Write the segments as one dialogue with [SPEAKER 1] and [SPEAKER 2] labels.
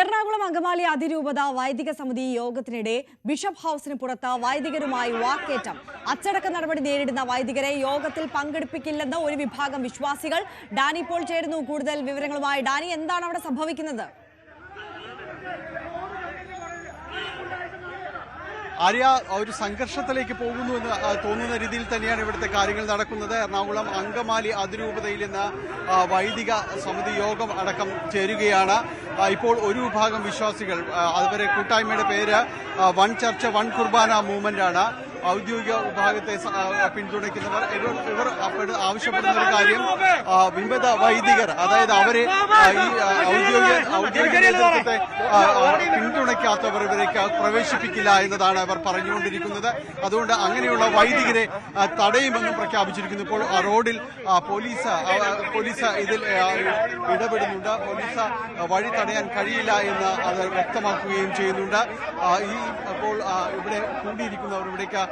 [SPEAKER 1] എറണാകുളം അങ്കമാലി അതിരൂപത വൈദിക സമിതി യോഗത്തിനിടെ ബിഷപ്പ് ഹൌസിന് പുറത്ത് വൈദികരുമായി വാക്കേറ്റം. അച്ചടക്ക നടപടി നേരിടുന്ന വൈദികരെ യോഗത്തിൽ പങ്കെടുപ്പിക്കില്ലെന്ന് ഒരു വിഭാഗം വിശ്വാസികൾ. ഡാനി പോൾ ചേരുന്നു കൂടുതൽ വിവരങ്ങളുമായി. ഡാനി, എന്താണ് അവിടെ സംഭവിക്കുന്നത്?
[SPEAKER 2] ആര്യ, ഒരു സംഘർഷത്തിലേക്ക് പോകുന്നു എന്ന് തോന്നുന്ന രീതിയിൽ തന്നെയാണ് ഇവിടുത്തെ കാര്യങ്ങൾ നടക്കുന്നത്. എറണാകുളം അങ്കമാലി അതിരൂപതയിൽ നിന്ന് വൈദിക സമിതി യോഗം അടക്കം ചേരുകയാണ്. ഇപ്പോൾ ഒരു വിഭാഗം വിശ്വാസികൾ, അവരെ കൂട്ടായ്മയുടെ പേര് വൺ ചർച്ച് വൺ കുർബാന മൂവ്മെന്റ് ആണ്. ഔദ്യോഗിക വിഭാഗത്തെ പിന്തുണയ്ക്കുന്നവർ ഇവർ ആവശ്യപ്പെടുന്ന ഒരു കാര്യം, വിമത വൈദികർ, അതായത് അവരെ ഈ ഔദ്യോഗിക നേതൃത്വത്തെ പിന്തുണയ്ക്കാത്തവർ ഇവരേക്ക് പ്രവേശിപ്പിക്കില്ല എന്നതാണ് അവർ പറഞ്ഞുകൊണ്ടിരിക്കുന്നത്. അതുകൊണ്ട് അങ്ങനെയുള്ള വൈദികരെ തടയുമെന്നും പ്രഖ്യാപിച്ചിരിക്കുന്നു. ഇപ്പോൾ റോഡിൽ പോലീസ് ഇതിൽ ഇടപെടുന്നുണ്ട്. പോലീസ് വഴി തടയാൻ കഴിയില്ല എന്ന് അത് വ്യക്തമാക്കുകയും ചെയ്യുന്നുണ്ട്. അപ്പോൾ ഇവിടെ കൂടിയിരിക്കുന്നവർ ഇവിടേക്ക്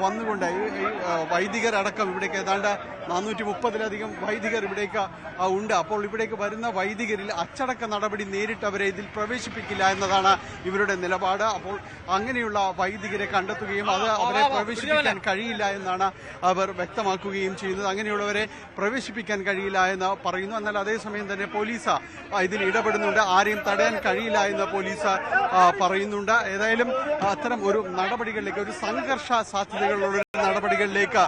[SPEAKER 2] വന്നുകൊണ്ട് ഈ വൈദികരടക്കം ഇവിടേക്ക് ഏതാണ്ട് 430-ലധികം വൈദികർ ഇവിടേക്ക് ഉണ്ട്. അപ്പോൾ ഇവിടേക്ക് വരുന്ന വൈദികരിൽ അച്ചടക്ക നടപടി നേരിട്ടവരെ ഇതിൽ പ്രവേശിപ്പിക്കില്ല എന്നതാണ് ഇവരുടെ നിലപാട്. അപ്പോൾ അങ്ങനെയുള്ള വൈദികരെ കണ്ടെത്തുകയും അത് അവരെ പ്രവേശിപ്പിക്കാൻ കഴിയില്ല എന്നാണ് അവർ വ്യക്തമാക്കുകയും ചെയ്യുന്നത്. അങ്ങനെയുള്ളവരെ പ്രവേശിപ്പിക്കാൻ കഴിയില്ല എന്ന് പറയുന്നു. എന്നാൽ അതേസമയം തന്നെ പോലീസ് ഇതിൽ ഇടപെടുന്നുണ്ട്. ആരെയും തടയാൻ കഴിയില്ല എന്ന് പോലീസ് പറയുന്നുണ്ട്. ഏതായാലും അത്തരം ഒരു നടപടികളിലേക്ക്, ഒരു സംഘർഷ സാധ്യതകളുള്ള നടപടികളിലേക്ക്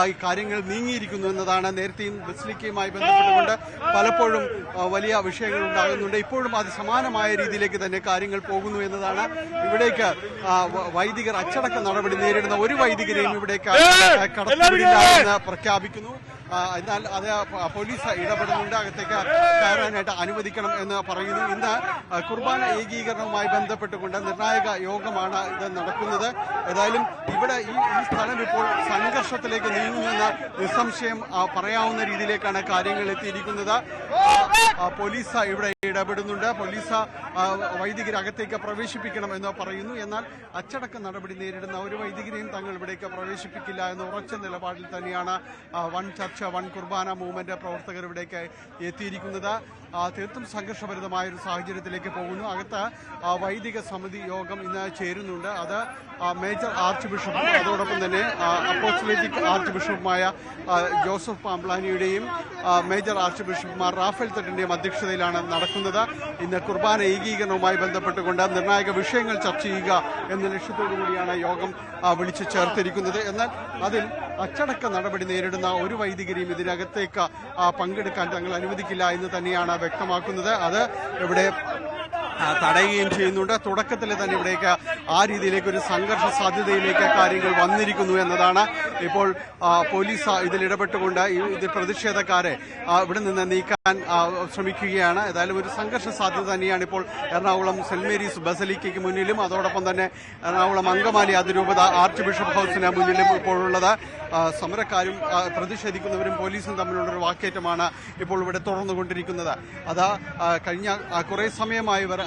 [SPEAKER 2] ഈ കാര്യങ്ങൾ നീങ്ങിയിരിക്കുന്നു എന്നതാണ്. നേരത്തെയും ബസിലിക്കയുമായി ബന്ധപ്പെട്ടുകൊണ്ട് പലപ്പോഴും വലിയ വിഷയങ്ങൾ ഉണ്ടാകുന്നുണ്ട്. ഇപ്പോഴും അത് സമാനമായ രീതിയിലേക്ക് തന്നെ കാര്യങ്ങൾ പോകുന്നു എന്നതാണ്. ഇവിടേക്ക് വൈദികർ അച്ചടക്ക നടപടി നേരിടുന്ന ഒരു വൈദികരെയും ഇവിടേക്ക് കടത്തിവിടില്ല എന്ന് പ്രഖ്യാപിക്കുന്നു. എന്നാൽ അത് പോലീസ് ഇടപെടുന്നുണ്ട്. അകത്തേക്ക് കയറാനായിട്ട് അനുവദിക്കണം എന്ന് പറയുന്നു. ഇന്ന് കുർബാന ഏകീകരണവുമായി ബന്ധപ്പെട്ടുകൊണ്ട് നിർണായക യോഗമാണ് ഇത് നടക്കുന്നത്. ഏതായാലും ഇവിടെ ഈ സ്ഥലം ഇപ്പോൾ സംഘർഷത്തിലേക്ക് നീങ്ങുമെന്ന് നിസ്സംശയം പറയാവുന്ന രീതിയിലേക്കാണ് കാര്യങ്ങൾ എത്തിയിരിക്കുന്നത്. പോലീസ് ഇവിടെ ഇടപെടുന്നുണ്ട്. പോലീസ് വൈദികരകത്തേക്ക് പ്രവേശിപ്പിക്കണം എന്ന് പറയുന്നു. എന്നാൽ അച്ചടക്ക നടപടി നേരിടുന്ന ഒരു വൈദികരെയും തങ്ങൾ ഇവിടേക്ക് പ്രവേശിപ്പിക്കില്ല എന്ന ഉറച്ച നിലപാടിൽ തന്നെയാണ് വൺ ചർച്ച വൺ കുർബാന മൂവ്മെന്റ് പ്രവർത്തകർ ഇവിടേക്ക് എത്തിയിരിക്കുന്നത്. തീർത്തും സംഘർഷഭരിതമായ ഒരു സാഹചര്യത്തിലേക്ക് പോകുന്നു. അകത്ത് വൈദിക സമിതി യോഗം ഇന്ന് ചേരുന്നുണ്ട്. അത് മേജർ ആർച്ച് ബിഷപ്പും അതോടൊപ്പം തന്നെ അപ്പോസ്റ്റലേറ്റിക് ആർച്ച് ബിഷപ്പുമായ ജോസഫ് പാംപ്ലാനിയുടെയും മേജർ ആർച്ച് ബിഷപ്പുമാർ റാഫേൽ തട്ടിന്റെയും അധ്യക്ഷതയിലാണ് നടക്കുന്നത്. ഇന്ന് കുർബാന ഏകീകരണവുമായി ബന്ധപ്പെട്ടുകൊണ്ട് നിർണായക വിഷയങ്ങൾ ചർച്ച ചെയ്യുക എന്ന ലക്ഷ്യത്തോടു കൂടിയാണ് യോഗം വിളിച്ചു ചേർത്തിരിക്കുന്നത്. എന്നാൽ അതിൽ അച്ചടക്ക നടപടി നേരിടുന്ന ഒരു വൈദികരെയും ഇതിനകത്തേക്ക് പങ്കെടുക്കാൻ തങ്ങൾ അനുവദിക്കില്ല എന്ന് തന്നെയാണ് വ്യക്തമാക്കുന്നത്. അത് ഇവിടെ തടയുകയും ചെയ്യുന്നുണ്ട്. തുടക്കത്തിൽ തന്നെ ഇവിടേക്ക് ആ രീതിയിലേക്ക് ഒരു സംഘർഷ സാധ്യതയിലേക്ക് കാര്യങ്ങൾ വന്നിരിക്കുന്നു എന്നതാണ്. ഇപ്പോൾ പോലീസ് ഇതിൽ ഇടപെട്ടുകൊണ്ട് ഇതിൽ പ്രതിഷേധക്കാരെ ഇവിടെ നിന്ന് നീക്കാൻ ശ്രമിക്കുകയാണ്. ഏതായാലും ഒരു സംഘർഷ സാധ്യത തന്നെയാണ് ഇപ്പോൾ എറണാകുളം സെന്റ് മേരീസ് ബസലിക്കയ്ക്ക് മുന്നിലും അതോടൊപ്പം തന്നെ എറണാകുളം അങ്കമാലി അതിരൂപത ആർച്ച് ബിഷപ്പ് ഹൌസിന് മുന്നിലും ഇപ്പോഴുള്ളത്. സമരക്കാരും പ്രതിഷേധിക്കുന്നവരും പോലീസും തമ്മിലുള്ളൊരു വാക്കേറ്റമാണ് ഇപ്പോൾ ഇവിടെ തുടർന്നുകൊണ്ടിരിക്കുന്നത്. അത് കഴിഞ്ഞ കുറേ സമയമായി ഇവർ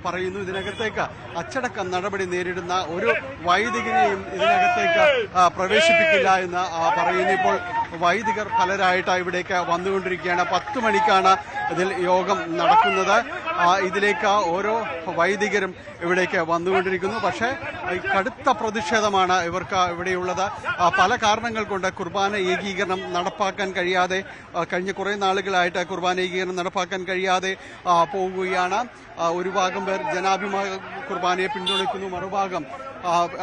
[SPEAKER 2] പറയുന്നു ഇതിനകത്തേക്ക് അച്ചടക്ക നടപടി നേരിടുന്ന ഒരു വൈദികനെയും ഇതിനകത്തേക്ക് പ്രവേശിപ്പിക്കില്ല എന്ന് പറയുന്നു. ഇപ്പോൾ വൈദികർ പലരായിട്ട് ഇവിടേക്ക് വന്നുകൊണ്ടിരിക്കുകയാണ്. 10 മണിക്കാണ് ഇതിൽ യോഗം നടക്കുന്നത്. ഇതിലേക്ക് ഓരോ വൈദികരും ഇവിടേക്ക് വന്നുകൊണ്ടിരിക്കുന്നു. പക്ഷേ കടുത്ത പ്രതിഷേധമാണ് ഇവർക്ക് ഇവിടെയുള്ളത്. പല കാരണങ്ങൾ കൊണ്ട് കുർബാന ഏകീകരണം നടപ്പാക്കാൻ കഴിയാതെ, കഴിഞ്ഞ കുറേ നാളുകളായിട്ട് കുർബാന ഏകീകരണം നടപ്പാക്കാൻ കഴിയാതെ പോവുകയാണ്. ഒരു ഭാഗം പേർ ജനാഭിമാന കുർബാനയെ പിന്തുണയ്ക്കുന്നു, മറുഭാഗം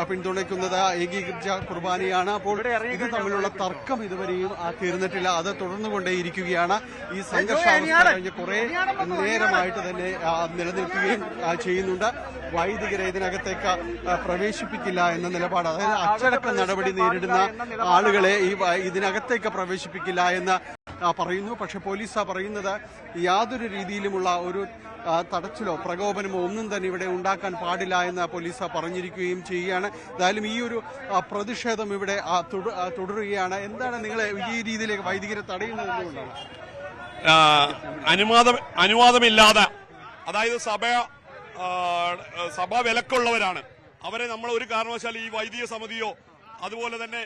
[SPEAKER 2] പിന്തുണയ്ക്കുന്നത് ഏകീകരിച്ച കുർബാനയാണ്. അപ്പോൾ ഇത് തമ്മിലുള്ള തർക്കം ഇതുവരെയും തീർന്നിട്ടില്ല. അത് തുടർന്നുകൊണ്ടേയിരിക്കുകയാണ്. ഈ സംഘർഷാവസ്ഥ കഴിഞ്ഞ് കുറെ നേരമായിട്ട് തന്നെ നിലനിൽക്കുകയും ചെയ്യുന്നുണ്ട്. വൈദികരെ ഇതിനകത്തേക്ക് പ്രവേശിപ്പിക്കില്ല എന്ന നിലപാട്, അതായത് അച്ചടക്ക നടപടി നേരിടുന്ന ആളുകളെ ഇതിനകത്തേക്ക് പ്രവേശിപ്പിക്കില്ല എന്ന് പറയുന്നു. പക്ഷെ പോലീസ് പറയുന്നത് യാതൊരു രീതിയിലുമുള്ള ഒരു തടച്ചിലോ പ്രകോപനമോ ഒന്നും തന്നെ ഇവിടെ ഉണ്ടാക്കാൻ പാടില്ല എന്ന് പോലീസ് പറഞ്ഞിരിക്കുകയും ചെയ്യുകയാണ്. എന്തായാലും ഈ ഒരു പ്രതിഷേധം ഇവിടെ തുടരുകയാണ്. എന്താണ് നിങ്ങൾ ഈ രീതിയിലേക്ക് വൈദികരെ തടയുന്നത്?
[SPEAKER 3] അനുവാദമില്ലാതെ, അതായത് സഭ വിലക്കുള്ളവരാണ് അവരെ നമ്മൾ ഒരു കാരണവശാലും ഈ വൈദിക സമിതിയോ അതുപോലെ തന്നെ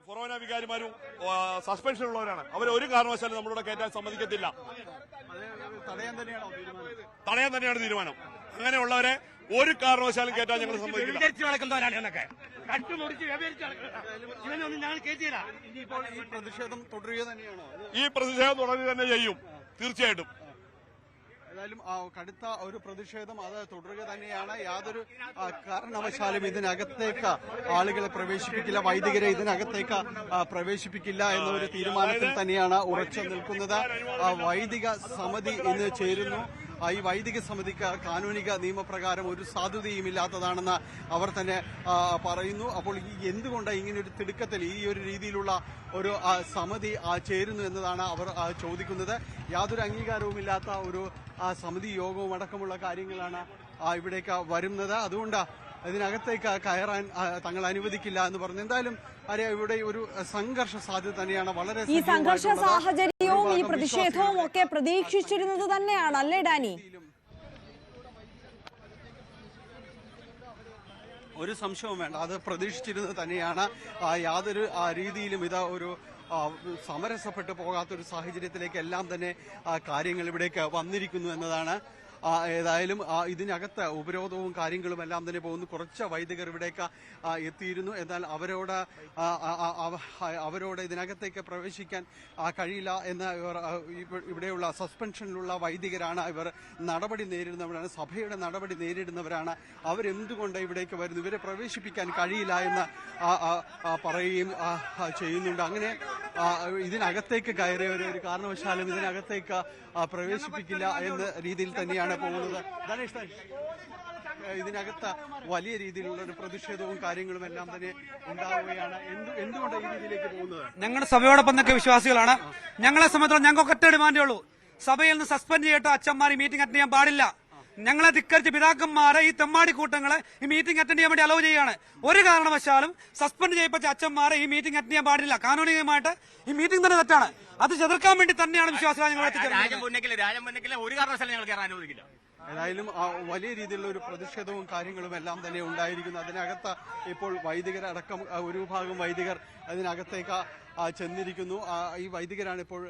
[SPEAKER 3] ഫൊറോന വികാരിമാരും സസ്പെൻഷൻ ഉള്ളവരാണ്. അവർ ഒരു കാരണവശാലും നമ്മളിവിടെ കയറ്റാൻ സമ്മതിക്കത്തില്ല. തടയാൻ തന്നെയാണ് തീരുമാനം. അങ്ങനെയുള്ളവരെ ഒരു കാരണവശാലും കയറ്റാൻ ഞങ്ങൾ സമ്മതിക്കില്ല. ഈ പ്രതിഷേധം തുടരുക തന്നെ ചെയ്യും, തീർച്ചയായിട്ടും.
[SPEAKER 2] ഏതായാലും കടുത്ത ഒരു പ്രതിഷേധം അത് തുടരുക തന്നെയാണ്. യാതൊരു കാരണവശാലും ഇതിനകത്തേക്ക് ആളുകളെ പ്രവേശിപ്പിക്കില്ല, വൈദികരെ ഇതിനകത്തേക്ക് പ്രവേശിപ്പിക്കില്ല എന്ന ഒരു തീരുമാനത്തിൽ തന്നെയാണ് ഉറച്ചു നിൽക്കുന്നത്. വൈദിക സമിതി ഇന്ന് ചേരുന്നു. ഈ വൈദിക സമിതിക്ക് കാനൂനിക നിയമപ്രകാരം ഒരു സാധുതയുമില്ലാത്തതാണെന്ന് അവർ തന്നെ പറയുന്നു. അപ്പോൾ എന്തുകൊണ്ട് ഇങ്ങനെ ഒരു തിടുക്കത്തിൽ ഈ ഒരു രീതിയിലുള്ള ഒരു സമിതി ചേരുന്നു എന്നതാണ് അവർ ചോദിക്കുന്നത്. യാതൊരു അംഗീകാരവുമില്ലാത്ത ഒരു സമിതി യോഗവും അടക്കമുള്ള കാര്യങ്ങളാണ് ഇവിടേക്ക് വരുന്നത്. അതുകൊണ്ട് ഇതിനകത്തേക്ക് കയറാൻ തങ്ങൾ അനുവദിക്കില്ല എന്ന് പറഞ്ഞു. എന്തായാലും ഇവിടെ ഒരു സംഘർഷ സാധ്യത തന്നെയാണ്. വളരെ
[SPEAKER 1] ഈ സംഘർഷ സാഹചര്യവും ഈ പ്രതിഷേധവും ഒക്കെ പ്രതീക്ഷിച്ചിരുന്നത് തന്നെയാണ് അല്ലേ ഡാനി?
[SPEAKER 2] ഒരു സംശയവും വേണ്ട, അത് പ്രതീക്ഷിച്ചിരുന്നത് തന്നെയാണ്. യാതൊരു രീതിയിലും ഇത് ഒരു സമരസപ്പെട്ടു പോകാത്തൊരു സാഹചര്യത്തിലേക്ക് എല്ലാം തന്നെ കാര്യങ്ങൾ ഇവിടേക്ക് വന്നിരിക്കുന്നു എന്നതാണ്. ഏതായാലും ഇതിനകത്ത് ഉപരോധവും കാര്യങ്ങളും എല്ലാം തന്നെ പോകുന്നു. കുറച്ച് വൈദികർ ഇവിടേക്ക് എത്തിയിരുന്നു. എന്നാൽ അവരോട് ഇതിനകത്തേക്ക് പ്രവേശിക്കാൻ കഴിയില്ല എന്ന് ഇവിടെയുള്ള സസ്പെൻഷനിലുള്ള വൈദികരാണ്. ഇവർ നടപടി നേരിടുന്നവരാണ്, സഭയുടെ നടപടി നേരിടുന്നവരാണ്. അവരെന്തുകൊണ്ട് ഇവിടേക്ക് വരുന്നു, ഇവരെ പ്രവേശിപ്പിക്കാൻ കഴിയില്ല എന്ന് പറയുകയും ചെയ്യുന്നുണ്ട്. അങ്ങനെ ഇതിനകത്തേക്ക് കയറിയവരെ ഒരു കാരണവശാലും ഇതിനകത്തേക്ക് പ്രവേശിപ്പിക്കില്ല എന്ന രീതിയിൽ തന്നെയാണ് പോകുന്നത്. ധനേഷ്, ഇതിനകത്ത് വലിയ രീതിയിലുള്ള ഒരു പ്രതിഷേധവും കാര്യങ്ങളും എല്ലാം തന്നെ ഉണ്ടാവുകയാണ്. എന്തുകൊണ്ട് ഈ രീതിയിലേക്ക് പോകുന്നത്?
[SPEAKER 4] ഞങ്ങളുടെ സഭയോടൊപ്പം നിൽക്കുക വിശ്വാസികളാണ്. ഞങ്ങളെ സംബന്ധിച്ചിടത്തോളം ഞങ്ങൾക്ക് ഒറ്റ ഡിമാൻഡേ ഉള്ളൂ, സഭയിൽ നിന്ന് സസ്പെൻഡ് ചെയ്തിട്ട് അച്ഛന്മാർ ഈ മീറ്റിംഗ് അറ്റൻഡ് ചെയ്യാൻ പാടില്ല. ഞങ്ങളെ ധിക്കരിച്ച് പിതാക്കന്മാരെ ഈ തെമ്മാടി കൂട്ടങ്ങളെ ഈ മീറ്റിംഗ് അറ്റൻഡ് ചെയ്യാൻ വേണ്ടി അലോ ചെയ്യുകയാണ്. ഒരു കാരണവശാലും സസ്പെൻഡ് ചെയ്യപ്പെട്ട അച്ഛന്മാരെ ഈ മീറ്റിംഗ് അറ്റൻഡ് ചെയ്യാൻ പാടില്ല. കാനൂനികമായിട്ട് ഈ മീറ്റിംഗ് തന്നെ തെറ്റാണ്. അത് ചെറുക്കാൻ വേണ്ടി തന്നെയാണ് വിശ്വാസികൾ ഞങ്ങൾ
[SPEAKER 5] ഒരു കാരണവശാലും ഞങ്ങൾ കയറാൻ അനുവദിക്കില്ല.
[SPEAKER 2] ഏതായാലും വലിയ രീതിയിലുള്ള ഒരു പ്രതിഷേധവും കാര്യങ്ങളും എല്ലാം തന്നെ ഉണ്ടായിരിക്കുന്നു. അതിനകത്ത് ഇപ്പോൾ വൈദികരടക്കം ഒരു വിഭാഗം വൈദികർ അതിനകത്തേക്ക് ചെന്നിരിക്കുന്നു. ഈ വൈദികരാണ് ഇപ്പോൾ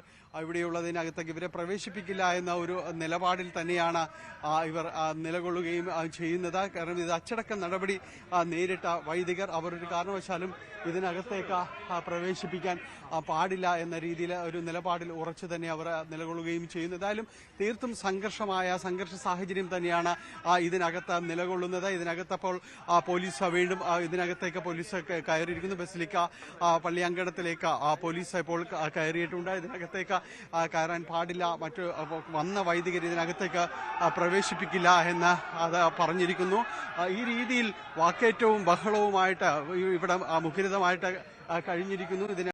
[SPEAKER 2] ഇവിടെയുള്ളതിനകത്തേക്ക് ഇവരെ പ്രവേശിപ്പിക്കില്ല എന്ന ഒരു നിലപാടിൽ തന്നെയാണ് ഇവർ നിലകൊള്ളുകയും ചെയ്യുന്നത്. കാരണം ഇത് അച്ചടക്ക നടപടി നേരിട്ട വൈദികർ, അവരൊരു കാരണവശാലും ഇതിനകത്തേക്ക് പ്രവേശിപ്പിക്കാൻ പാടില്ല എന്ന രീതിയിൽ ഒരു നിലപാടിൽ ഉറച്ചു തന്നെ അവർ നിലകൊള്ളുകയും ചെയ്യുന്നു. ഏതായാലും തീർത്തും സംഘർഷ സാഹചര്യം തന്നെയാണ് ഇതിനകത്ത് നിലകൊള്ളുന്നത്. ഇതിനകത്തപ്പോൾ പോലീസ് വീണ്ടും ഇതിനകത്തേക്ക് പോലീസ് കയറിയിരിക്കുന്നു. ബസിലിക്ക പള്ളിയങ്കണത്തിലേക്ക് പോലീസ് ഇപ്പോൾ കയറിയിട്ടുണ്ട്. ഇതിനകത്തേക്ക് കയറാൻ പാടില്ല, മറ്റു വന്ന വൈദികർ ഇതിനകത്തേക്ക് പ്രവേശിപ്പിക്കില്ല എന്ന് അത് പറഞ്ഞിരിക്കുന്നു. ഈ രീതിയിൽ വാക്കേറ്റവും ബഹളവുമായിട്ട് ഇവിടെ മുഖരിതമായിട്ട് കഴിഞ്ഞിരിക്കുന്നു.